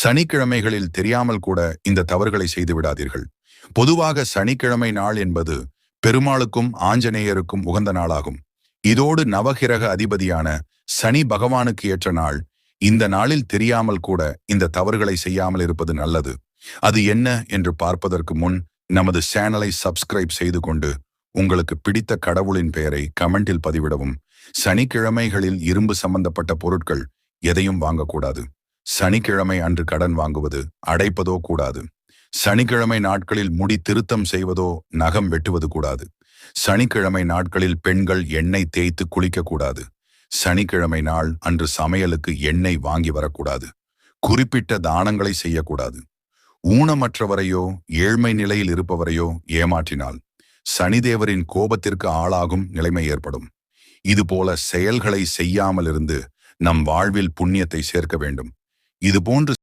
சனிக்கிழமைகளில் தெரியாமல் கூட இந்த தவறுகளை செய்து விடாதீர்கள். பொதுவாக சனிக்கிழமை நாள் என்பது பெருமாளுக்கும் ஆஞ்சநேயருக்கும் உகந்த நாளாகும். இதோடு நவகிரக அதிபதியான சனி பகவானுக்கு ஏற்ற நாள். இந்த நாளில் தெரியாமல் கூட இந்த தவறுகளை செய்யாமல் இருப்பது நல்லது. அது என்ன என்று பார்ப்பதற்கு முன் நமது சேனலை சப்ஸ்கிரைப் செய்து கொண்டு உங்களுக்கு பிடித்த கடவுளின் பெயரை கமெண்டில் பதிவிடவும். சனிக்கிழமைகளில் இரும்பு சம்பந்தப்பட்ட பொருட்கள் எதையும் வாங்கக்கூடாது. சனிக்கிழமை அன்று கடன் வாங்குவது, அடைப்பதோ கூடாது. சனிக்கிழமை நாட்களில் முடி திருத்தம் செய்வதோ நகம் வெட்டுவது கூடாது. சனிக்கிழமை நாட்களில் பெண்கள் எண்ணெய் தேய்த்து குளிக்கக்கூடாது. சனிக்கிழமை நாள் அன்று சமையலுக்கு எண்ணெய் வாங்கி வரக்கூடாது. குறிப்பிட்ட தானங்களை செய்யக்கூடாது. ஊனமற்றவரையோ ஏழ்மை நிலையில் இருப்பவரையோ ஏமாற்றினால் சனிதேவரின் கோபத்திற்கு ஆளாகும் நிலைமை ஏற்படும். இதுபோல செயல்களை செய்யாமல் இருந்து நம் வாழ்வில் புண்ணியத்தை சேர்க்க வேண்டும். இதுபோன்று